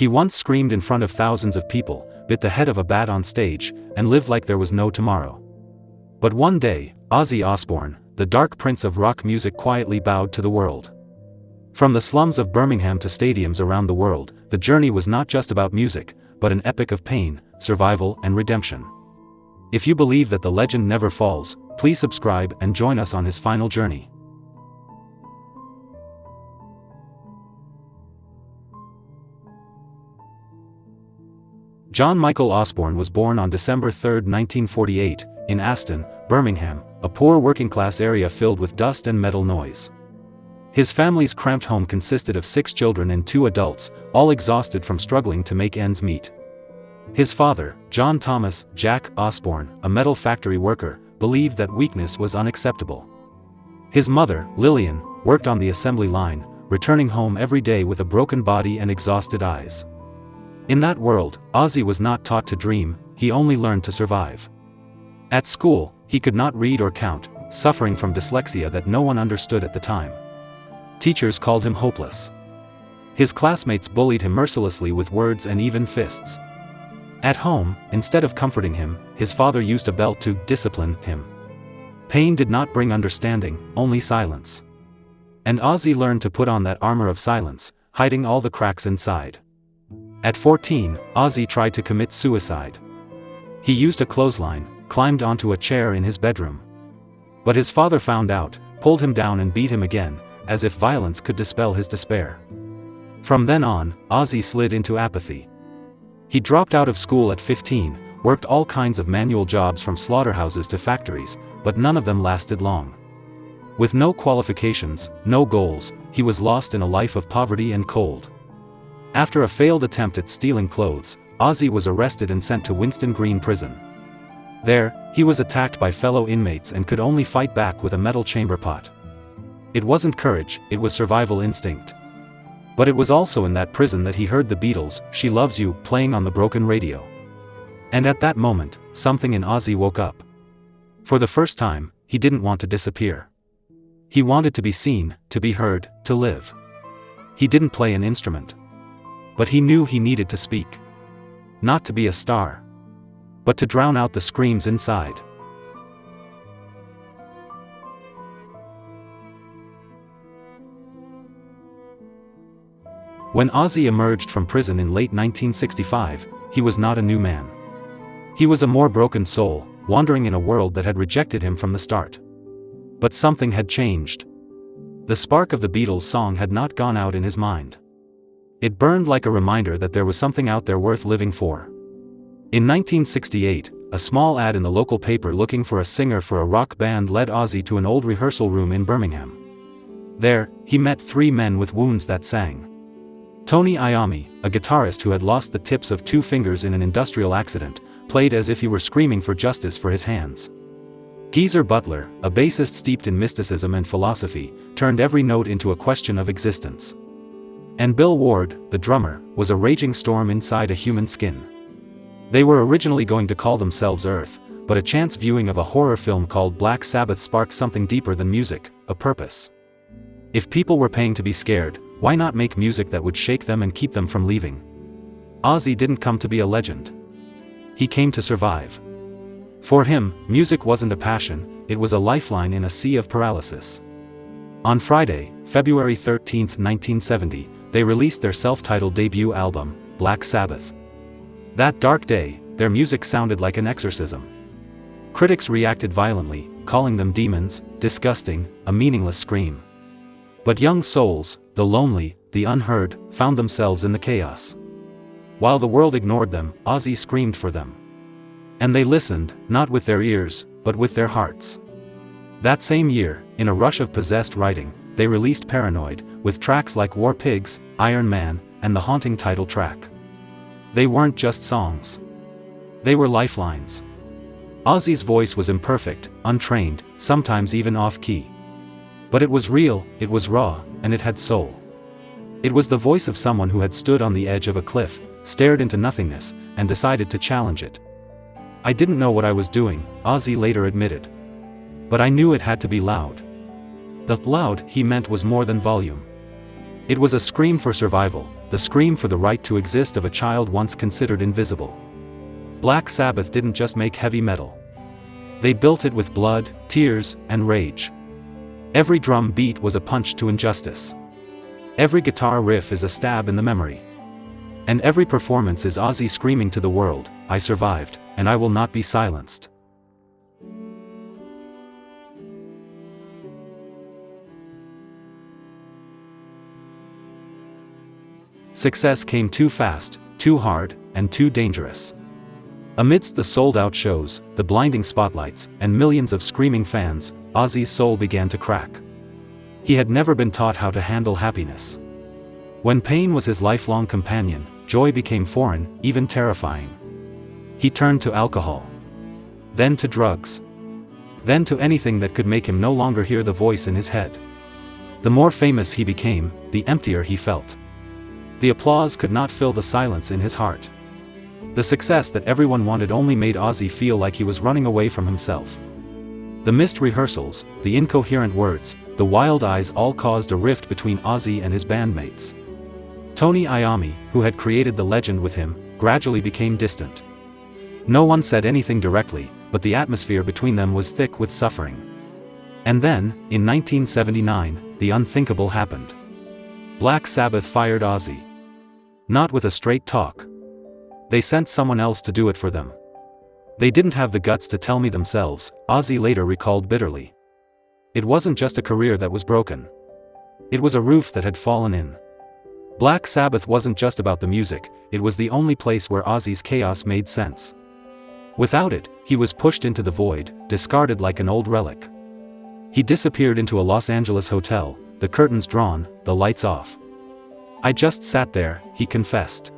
He once screamed in front of thousands of people, bit the head of a bat on stage, and lived like there was no tomorrow. But one day, Ozzy Osbourne, the dark prince of rock music, quietly bowed to the world. From the slums of Birmingham to stadiums around the world, the journey was not just about music, but an epic of pain, survival, and redemption. If you believe that the legend never falls, please subscribe and join us on his final journey. John Michael Osbourne was born on December 3, 1948, in Aston, Birmingham, a poor working-class area filled with dust and metal noise. His family's cramped home consisted of 6 children and 2 adults, all exhausted from struggling to make ends meet. His father, John Thomas Jack Osbourne, a metal factory worker, believed that weakness was unacceptable. His mother, Lillian, worked on the assembly line, returning home every day with a broken body and exhausted eyes. In that world, Ozzy was not taught to dream, he only learned to survive. At school, he could not read or count, suffering from dyslexia that no one understood at the time. Teachers called him hopeless. His classmates bullied him mercilessly with words and even fists. At home, instead of comforting him, his father used a belt to discipline him. Pain did not bring understanding, only silence. And Ozzy learned to put on that armor of silence, hiding all the cracks inside. At 14, Ozzy tried to commit suicide. He used a clothesline, climbed onto a chair in his bedroom. But his father found out, pulled him down and beat him again, as if violence could dispel his despair. From then on, Ozzy slid into apathy. He dropped out of school at 15, worked all kinds of manual jobs from slaughterhouses to factories, but none of them lasted long. With no qualifications, no goals, he was lost in a life of poverty and cold. After a failed attempt at stealing clothes, Ozzy was arrested and sent to Winston Green Prison. There, he was attacked by fellow inmates and could only fight back with a metal chamber pot. It wasn't courage, it was survival instinct. But it was also in that prison that he heard the Beatles' "She Loves You" playing on the broken radio. And at that moment, something in Ozzy woke up. For the first time, he didn't want to disappear. He wanted to be seen, to be heard, to live. He didn't play an instrument. But he knew he needed to speak. Not to be a star, but to drown out the screams inside. When Ozzy emerged from prison in late 1965, he was not a new man. He was a more broken soul, wandering in a world that had rejected him from the start. But something had changed. The spark of the Beatles' song had not gone out in his mind. It burned like a reminder that there was something out there worth living for. In 1968, a small ad in the local paper looking for a singer for a rock band led Ozzy to an old rehearsal room in Birmingham. There, he met 3 men with wounds that sang. Tony Iommi, a guitarist who had lost the tips of 2 fingers in an industrial accident, played as if he were screaming for justice for his hands. Geezer Butler, a bassist steeped in mysticism and philosophy, turned every note into a question of existence. And Bill Ward, the drummer, was a raging storm inside a human skin. They were originally going to call themselves Earth, but a chance viewing of a horror film called Black Sabbath sparked something deeper than music, a purpose. If people were paying to be scared, why not make music that would shake them and keep them from leaving? Ozzy didn't come to be a legend. He came to survive. For him, music wasn't a passion, it was a lifeline in a sea of paralysis. On Friday, February 13, 1970, they released their self-titled debut album, Black Sabbath. That dark day, their music sounded like an exorcism. Critics reacted violently, calling them demons, disgusting, a meaningless scream. But young souls, the lonely, the unheard, found themselves in the chaos. While the world ignored them, Ozzy screamed for them. And they listened, not with their ears, but with their hearts. That same year, in a rush of possessed writing, they released Paranoid, with tracks like War Pigs, Iron Man, and the haunting title track. They weren't just songs. They were lifelines. Ozzy's voice was imperfect, untrained, sometimes even off-key. But it was real, it was raw, and it had soul. It was the voice of someone who had stood on the edge of a cliff, stared into nothingness, and decided to challenge it. "I didn't know what I was doing," Ozzy later admitted. "But I knew it had to be loud." The loud he meant was more than volume. It was a scream for survival, the scream for the right to exist of a child once considered invisible. Black Sabbath didn't just make heavy metal. They built it with blood, tears, and rage. Every drum beat was a punch to injustice. Every guitar riff is a stab in the memory. And every performance is Ozzy screaming to the world, "I survived, and I will not be silenced." Success came too fast, too hard, and too dangerous. Amidst the sold-out shows, the blinding spotlights, and millions of screaming fans, Ozzy's soul began to crack. He had never been taught how to handle happiness. When pain was his lifelong companion, joy became foreign, even terrifying. He turned to alcohol. Then to drugs. Then to anything that could make him no longer hear the voice in his head. The more famous he became, the emptier he felt. The applause could not fill the silence in his heart. The success that everyone wanted only made Ozzy feel like he was running away from himself. The missed rehearsals, the incoherent words, the wild eyes all caused a rift between Ozzy and his bandmates. Tony Iommi, who had created the legend with him, gradually became distant. No one said anything directly, but the atmosphere between them was thick with suffering. And then, in 1979, the unthinkable happened. Black Sabbath fired Ozzy. Not with a straight talk. They sent someone else to do it for them. They didn't have the guts to tell me themselves, Ozzy later recalled bitterly. It wasn't just a career that was broken. It was a roof that had fallen in. Black Sabbath wasn't just about the music, it was the only place where Ozzy's chaos made sense. Without it, he was pushed into the void, discarded like an old relic. He disappeared into a Los Angeles hotel, the curtains drawn, the lights off. "I just sat there," he confessed.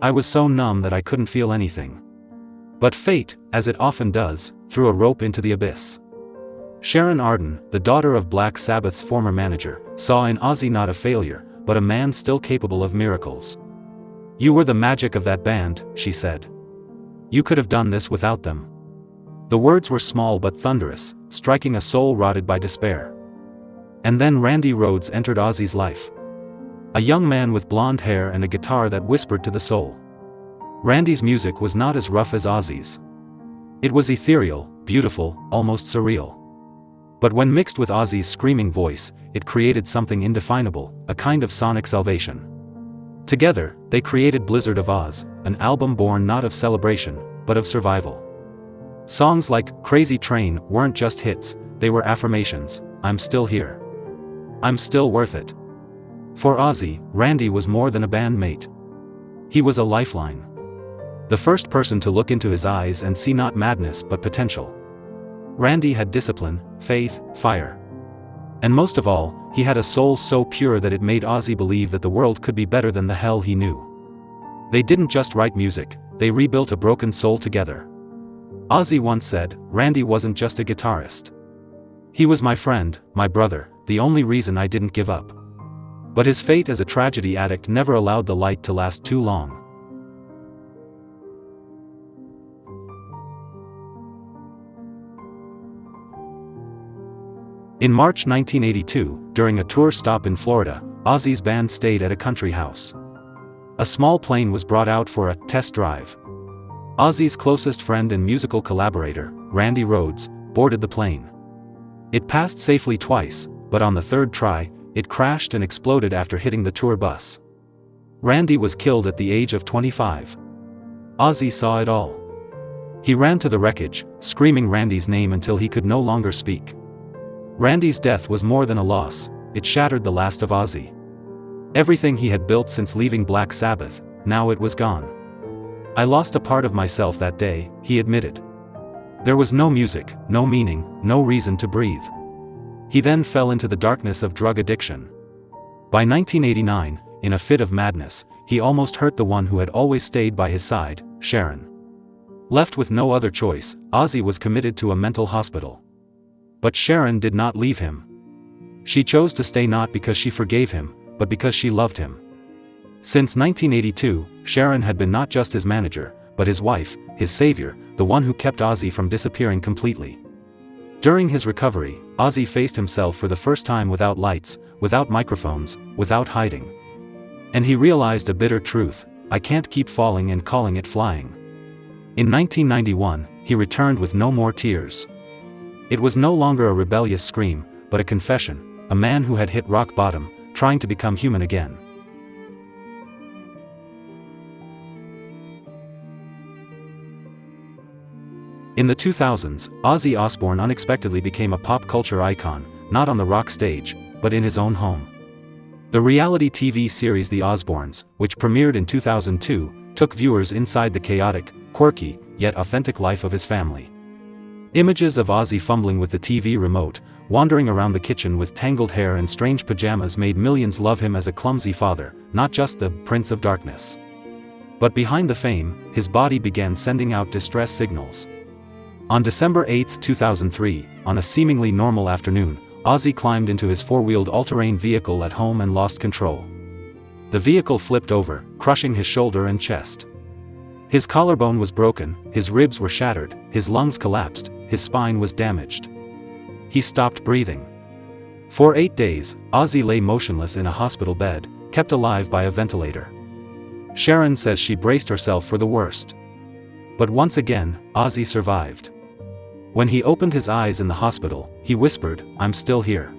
"I was so numb that I couldn't feel anything." But fate, as it often does, threw a rope into the abyss. Sharon Arden, the daughter of Black Sabbath's former manager, saw in Ozzy not a failure, but a man still capable of miracles. "You were the magic of that band," she said. "You could have done this without them." The words were small but thunderous, striking a soul rotted by despair. And then Randy Rhoads entered Ozzy's life. A young man with blonde hair and a guitar that whispered to the soul. Randy's music was not as rough as Ozzy's. It was ethereal, beautiful, almost surreal. But when mixed with Ozzy's screaming voice, it created something indefinable, a kind of sonic salvation. Together, they created Blizzard of Oz, an album born not of celebration, but of survival. Songs like Crazy Train weren't just hits, they were affirmations. "I'm still here. I'm still worth it." For Ozzy, Randy was more than a bandmate. He was a lifeline. The first person to look into his eyes and see not madness but potential. Randy had discipline, faith, fire. And most of all, he had a soul so pure that it made Ozzy believe that the world could be better than the hell he knew. They didn't just write music, they rebuilt a broken soul together. Ozzy once said, "Randy wasn't just a guitarist. He was my friend, my brother, the only reason I didn't give up." But his fate as a tragedy addict never allowed the light to last too long. In March 1982, during a tour stop in Florida, Ozzy's band stayed at a country house. A small plane was brought out for a test drive. Ozzy's closest friend and musical collaborator, Randy Rhoads, boarded the plane. It passed safely twice, but on the third try, it crashed and exploded after hitting the tour bus. Randy was killed at the age of 25. Ozzy saw it all. He ran to the wreckage, screaming Randy's name until he could no longer speak. Randy's death was more than a loss, it shattered the last of Ozzy. Everything he had built since leaving Black Sabbath, now it was gone. "I lost a part of myself that day," he admitted. There was no music, no meaning, no reason to breathe. He then fell into the darkness of drug addiction. By 1989, in a fit of madness, he almost hurt the one who had always stayed by his side, Sharon. Left with no other choice, Ozzy was committed to a mental hospital. But Sharon did not leave him. She chose to stay not because she forgave him, but because she loved him. Since 1982, Sharon had been not just his manager, but his wife, his savior, the one who kept Ozzy from disappearing completely. During his recovery, Ozzy faced himself for the first time without lights, without microphones, without hiding. And he realized a bitter truth: I can't keep falling and calling it flying. In 1991, he returned with no more tears. It was no longer a rebellious scream, but a confession, a man who had hit rock bottom, trying to become human again. In the 2000s, Ozzy Osbourne unexpectedly became a pop culture icon, not on the rock stage, but in his own home. The reality TV series The Osbournes, which premiered in 2002, took viewers inside the chaotic, quirky, yet authentic life of his family. Images of Ozzy fumbling with the TV remote, wandering around the kitchen with tangled hair and strange pajamas made millions love him as a clumsy father, not just the Prince of Darkness. But behind the fame, his body began sending out distress signals. On December 8, 2003, on a seemingly normal afternoon, Ozzy climbed into his four-wheeled all-terrain vehicle at home and lost control. The vehicle flipped over, crushing his shoulder and chest. His collarbone was broken, his ribs were shattered, his lungs collapsed, his spine was damaged. He stopped breathing. For 8 days, Ozzy lay motionless in a hospital bed, kept alive by a ventilator. Sharon says she braced herself for the worst. But once again, Ozzy survived. When he opened his eyes in the hospital, he whispered, "I'm still here."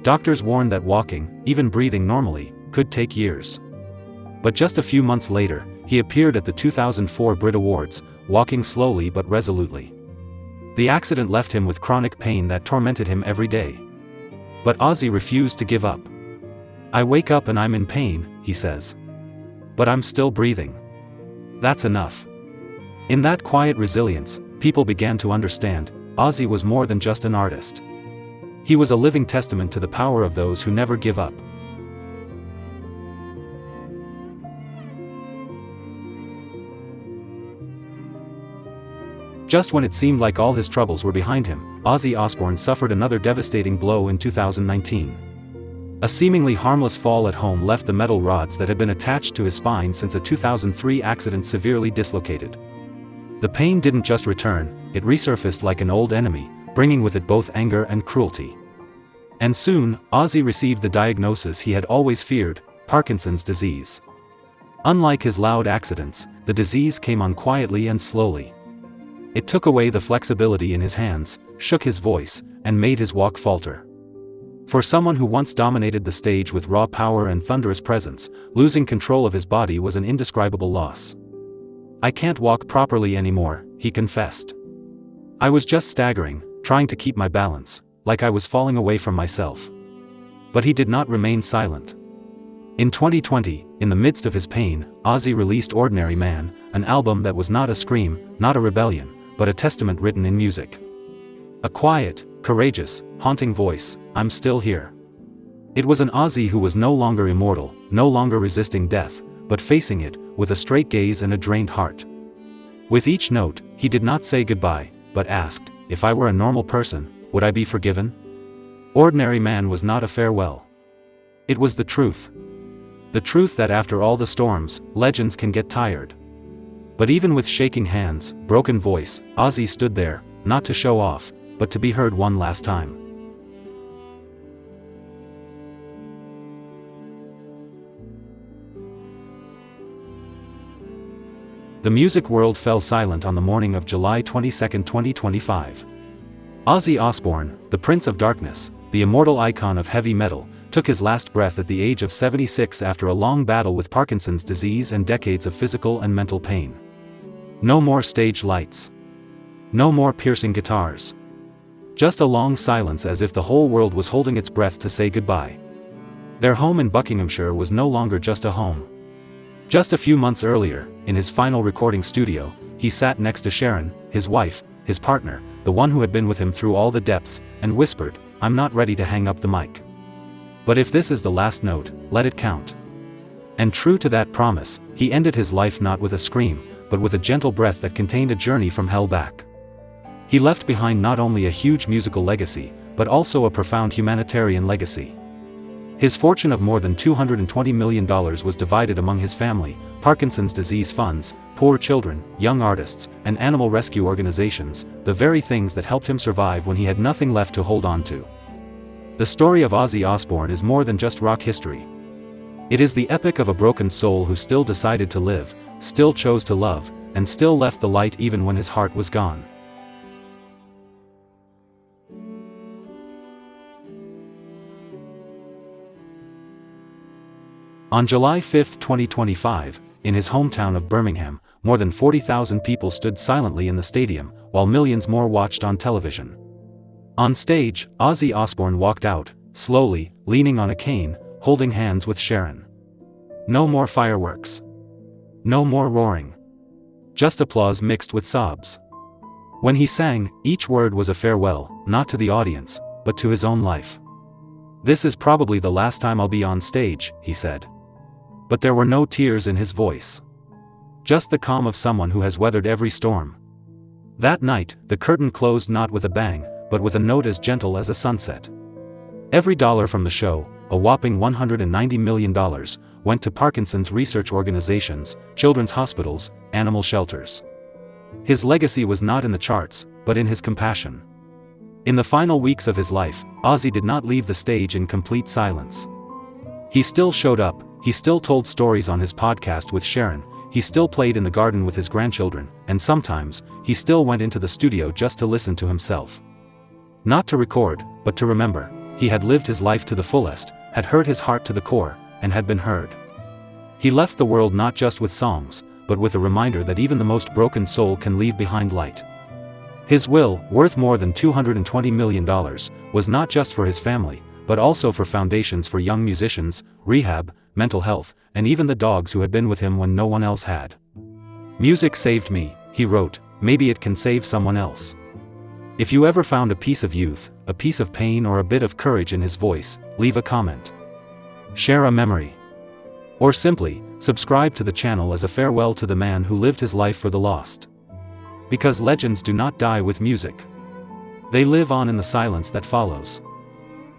Doctors warned that walking, even breathing normally, could take years. But just a few months later, he appeared at the 2004 Brit Awards, walking slowly but resolutely. The accident left him with chronic pain that tormented him every day. But Ozzy refused to give up. "I wake up and I'm in pain," he says. "But I'm still breathing. That's enough." In that quiet resilience, people began to understand, Ozzy was more than just an artist. He was a living testament to the power of those who never give up. Just when it seemed like all his troubles were behind him, Ozzy Osbourne suffered another devastating blow in 2019. A seemingly harmless fall at home left the metal rods that had been attached to his spine since a 2003 accident severely dislocated. The pain didn't just return, it resurfaced like an old enemy, bringing with it both anger and cruelty. And soon, Ozzy received the diagnosis he had always feared: Parkinson's disease. Unlike his loud accidents, the disease came on quietly and slowly. It took away the flexibility in his hands, shook his voice, and made his walk falter. For someone who once dominated the stage with raw power and thunderous presence, losing control of his body was an indescribable loss. "I can't walk properly anymore," he confessed. "I was just staggering, trying to keep my balance, like I was falling away from myself." But he did not remain silent. In 2020, in the midst of his pain, Ozzy released Ordinary Man, an album that was not a scream, not a rebellion, but a testament written in music. A quiet, courageous, haunting voice: "I'm still here." It was an Ozzy who was no longer immortal, no longer resisting death, but facing it, with a straight gaze and a drained heart. With each note, he did not say goodbye, but asked, "If I were a normal person, would I be forgiven?" Ordinary Man was not a farewell. It was the truth. The truth that after all the storms, legends can get tired. But even with shaking hands, broken voice, Ozzy stood there, not to show off, but to be heard one last time. The music world fell silent on the morning of July 22, 2025. Ozzy Osbourne, the Prince of Darkness, the immortal icon of heavy metal, took his last breath at the age of 76 after a long battle with Parkinson's disease and decades of physical and mental pain. No more stage lights. No more piercing guitars. Just a long silence, as if the whole world was holding its breath to say goodbye. Their home in Buckinghamshire was no longer just a home. Just a few months earlier, in his final recording studio, he sat next to Sharon, his wife, his partner, the one who had been with him through all the depths, and whispered, "I'm not ready to hang up the mic. But if this is the last note, let it count." And true to that promise, he ended his life not with a scream, but with a gentle breath that contained a journey from hell back. He left behind not only a huge musical legacy, but also a profound humanitarian legacy. His fortune of more than $220 million was divided among his family, Parkinson's disease funds, poor children, young artists, and animal rescue organizations, the very things that helped him survive when he had nothing left to hold on to. The story of Ozzy Osbourne is more than just rock history. It is the epic of a broken soul who still decided to live, still chose to love, and still left the light even when his heart was gone. On July 5, 2025, in his hometown of Birmingham, more than 40,000 people stood silently in the stadium, while millions more watched on television. On stage, Ozzy Osbourne walked out, slowly, leaning on a cane, holding hands with Sharon. No more fireworks. No more roaring. Just applause mixed with sobs. When he sang, each word was a farewell, not to the audience, but to his own life. "This is probably the last time I'll be on stage," he said. But there were no tears in his voice. Just the calm of someone who has weathered every storm. That night, the curtain closed not with a bang, but with a note as gentle as a sunset. Every dollar from the show, a whopping $190 million, went to Parkinson's research organizations, children's hospitals, animal shelters. His legacy was not in the charts, but in his compassion. In the final weeks of his life, Ozzy did not leave the stage in complete silence. He still showed up, he still told stories on his podcast with Sharon, he still played in the garden with his grandchildren, and sometimes, he still went into the studio just to listen to himself. Not to record, but to remember. He had lived his life to the fullest, had heard his heart to the core, and had been heard. He left the world not just with songs, but with a reminder that even the most broken soul can leave behind light. His will, worth more than $220 million, was not just for his family, but also for foundations for young musicians, rehab, mental health, and even the dogs who had been with him when no one else had. "Music saved me," he wrote, "maybe it can save someone else." If you ever found a piece of youth, a piece of pain or a bit of courage in his voice, leave a comment. Share a memory. Or simply, subscribe to the channel as a farewell to the man who lived his life for the lost. Because legends do not die with music. They live on in the silence that follows.